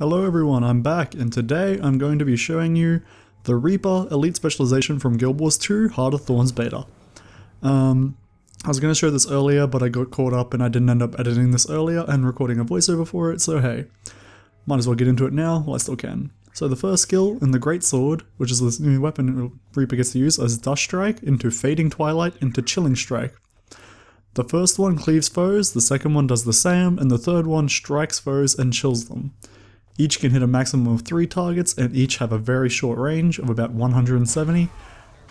Hello everyone, I'm back, and today I'm going to be showing you the Reaper Elite Specialization from Guild Wars 2 Heart of Thorns Beta. I was going to show this earlier, but I got caught up and I didn't end up editing this earlier and recording a voiceover for it, so hey, might as well get into it now while I still can. So the first skill in the Great Sword, which is this new weapon Reaper gets to use, is Dust Strike into Fading Twilight into Chilling Strike. The first one cleaves foes, the second one does the same, and the third one strikes foes and chills them. Each can hit a maximum of 3 targets, and each have a very short range of about 170.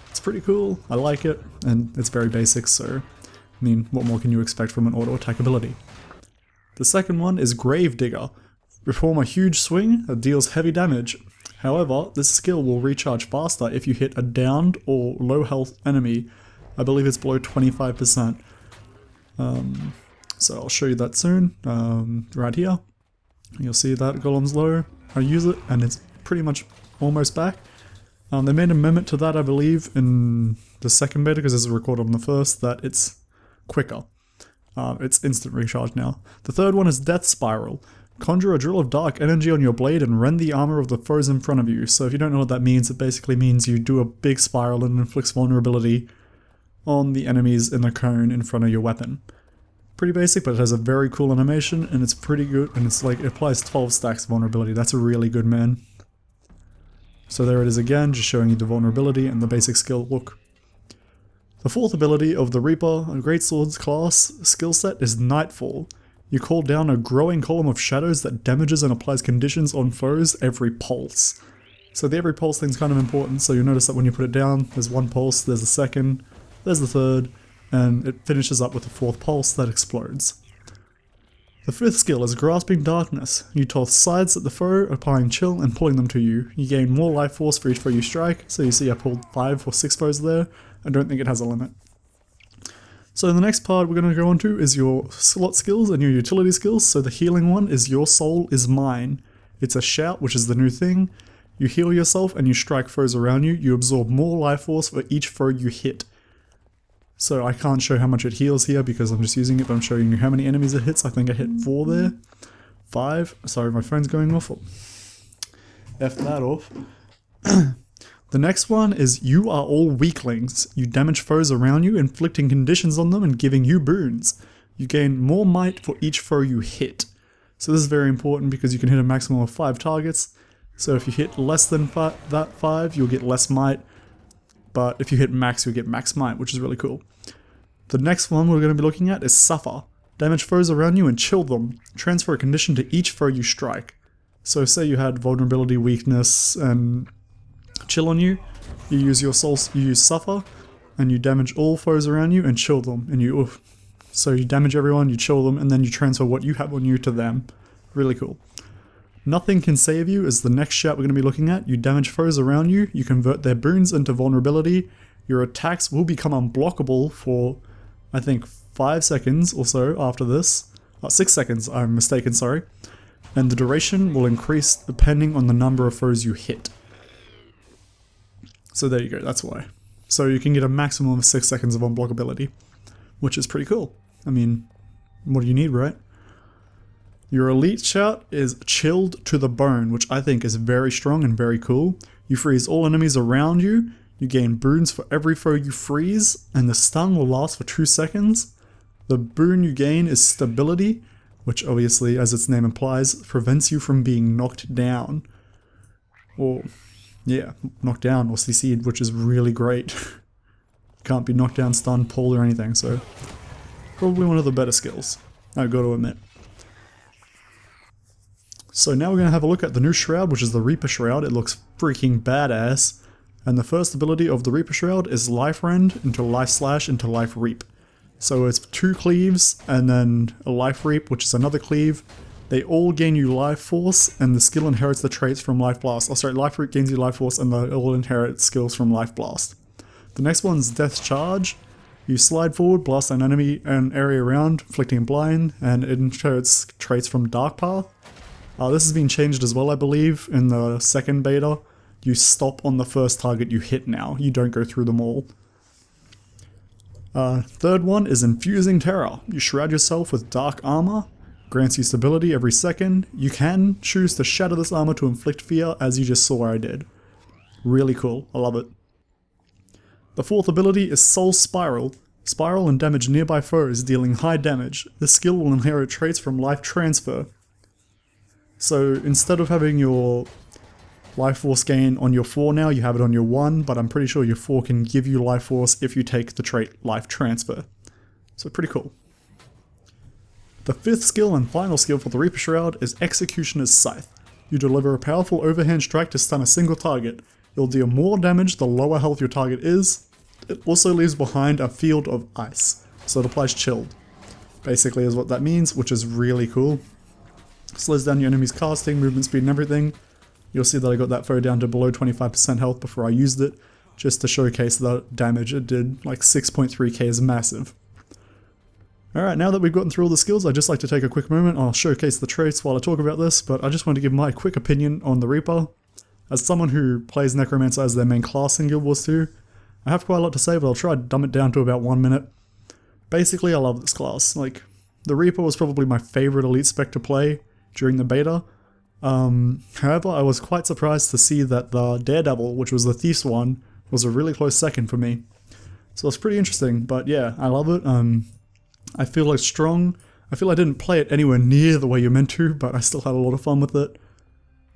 It's pretty cool, I like it, and it's very basic, so I mean, what more can you expect from an auto attack ability? The second one is Grave Digger. Perform a huge swing that deals heavy damage. However, this skill will recharge faster if you hit a downed or low health enemy. I believe it's below 25%. So I'll show you that soon, right here. You'll see that golem's low. I use it and it's pretty much almost back. They made an amendment to that, I believe, in the second beta, because this is recorded on the first, that it's quicker. It's instant recharge now. The third one is Death Spiral. Conjure a drill of dark energy on your blade and rend the armor of the foes in front of you. So if you don't know what that means, it basically means you do a big spiral and inflicts vulnerability on the enemies in the cone in front of your weapon. Pretty basic, but it has a very cool animation and it's pretty good, and it's like, it applies 12 stacks of vulnerability. That's a really good man. So there it is again, just showing you the vulnerability and the basic skill look. The fourth ability of the Reaper Great Swords class skill set is Nightfall. You call down a growing column of shadows that damages and applies conditions on foes every pulse. So the every pulse thing's kind of important, so you'll notice that when you put it down, there's one pulse, there's the second, there's the third, and it finishes up with the fourth pulse that explodes. The fifth skill is Grasping Darkness. You toss sides at the foe, applying chill and pulling them to you. You gain more life force for each foe you strike, so you see I pulled 5 or 6 foes there. I don't think it has a limit. So the next part we're going to go on to is your slot skills and your utility skills. So the healing one is Your Soul is Mine. It's a shout, which is the new thing. You heal yourself and you strike foes around you. You absorb more life force for each foe you hit. So I can't show how much it heals here because I'm just using it, but I'm showing you how many enemies it hits. I think I hit 4 there. 5. Sorry, my phone's going off. F that off. The next one is You Are All Weaklings. You damage foes around you, inflicting conditions on them and giving you boons. You gain more might for each foe you hit. So this is very important because you can hit a maximum of 5 targets. So if you hit less than that 5, you'll get less might. But if you hit max, you'll get max might, which is really cool. The next one we're going to be looking at is Suffer. Damage foes around you and chill them. Transfer a condition to each foe you strike. So say you had vulnerability, weakness, and chill on you. You use your soul, you use Suffer, and you damage all foes around you and chill them. And so you damage everyone, you chill them, and then you transfer what you have on you to them. Really cool. Nothing Can Save You is the next shout we're going to be looking at. You damage foes around you, you convert their boons into vulnerability, your attacks will become unblockable for, I think, 5 seconds or so after this. 6 seconds, I'm mistaken, sorry. And the duration will increase depending on the number of foes you hit. So there you go, that's why. So you can get a maximum of 6 seconds of unblockability, which is pretty cool. I mean, what do you need, right? Your elite shout is Chilled to the Bone, which I think is very strong and very cool. You freeze all enemies around you, you gain boons for every foe you freeze, and the stun will last for 2 seconds. The boon you gain is Stability, which obviously, as its name implies, prevents you from being knocked down. Or, yeah, knocked down or CC'd, which is really great. Can't be knocked down, stunned, pulled, or anything, so probably one of the better skills, I've got to admit. So now we're going to have a look at the new Shroud, which is the Reaper Shroud. It looks freaking badass. And the first ability of the Reaper Shroud is Life Rend into Life Slash into Life Reap. So it's 2 cleaves and then a Life Reap, which is another cleave. They all gain you life force, and the skill inherits the traits from Life Blast. Oh sorry, Life Reap gains you life force and they all inherit skills from Life Blast. The next one's Death Charge. You slide forward, blast an enemy and area around, inflicting blind, and it inherits traits from Dark Path. This has been changed as well, I believe, in the second beta. You stop on the first target you hit now. You don't go through them all. Third one is Infusing Terror. You shroud yourself with dark armor. grants you stability every second. You can choose to shatter this armor to inflict fear, as you just saw I did. Really cool, I love it. The fourth ability is Soul Spiral. Spiral and damage nearby foes, dealing high damage. This skill will inherit traits from Life Transfer. So instead of having your Life Force gain on your 4 now, you have it on your 1, but I'm pretty sure your 4 can give you Life Force if you take the trait Life Transfer. So pretty cool. The fifth skill and final skill for the Reaper Shroud is Executioner's Scythe. You deliver a powerful overhand strike to stun a single target. You'll deal more damage the lower health your target is. It also leaves behind a field of ice, so it applies chilled. Basically is what that means, which is really cool. Slows down your enemy's casting, movement speed and everything. You'll see that I got that foe down to below 25% health before I used it, just to showcase the damage it did. Like 6.3k is massive. Alright, now that we've gotten through all the skills, I'd just like to take a quick moment. I'll showcase the traits while I talk about this, but I just want to give my quick opinion on the Reaper. As someone who plays Necromancer as their main class in Guild Wars 2, I have quite a lot to say, but I'll try to dumb it down to about 1 minute. Basically, I love this class. Like, the Reaper was probably my favorite elite spec to play during the beta. However, I was quite surprised to see that the Daredevil, which was the Thief's one, was a really close second for me. So it's pretty interesting, but yeah, I love it. I feel like strong. I feel I didn't play it anywhere near the way you're meant to, but I still had a lot of fun with it.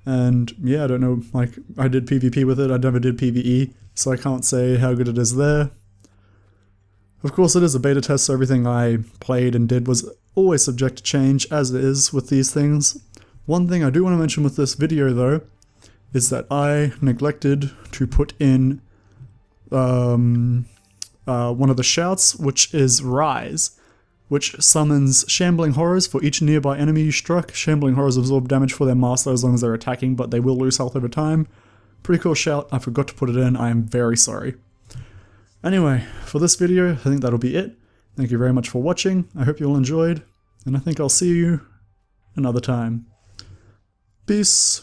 And yeah, I don't know, like, I did PvP with it, I never did PvE, so I can't say how good it is there. Of course it is a beta test, so everything I played and did was always subject to change, as it is with these things. One thing I do want to mention with this video though, is that I neglected to put in one of the shouts, which is Rise, which summons Shambling Horrors for each nearby enemy you struck. Shambling Horrors absorb damage for their master as long as they're attacking, but they will lose health over time. Pretty cool shout, I forgot to put it in, I am very sorry. Anyway, for this video, I think that'll be it. Thank you very much for watching, I hope you all enjoyed, and I think I'll see you another time. Peace.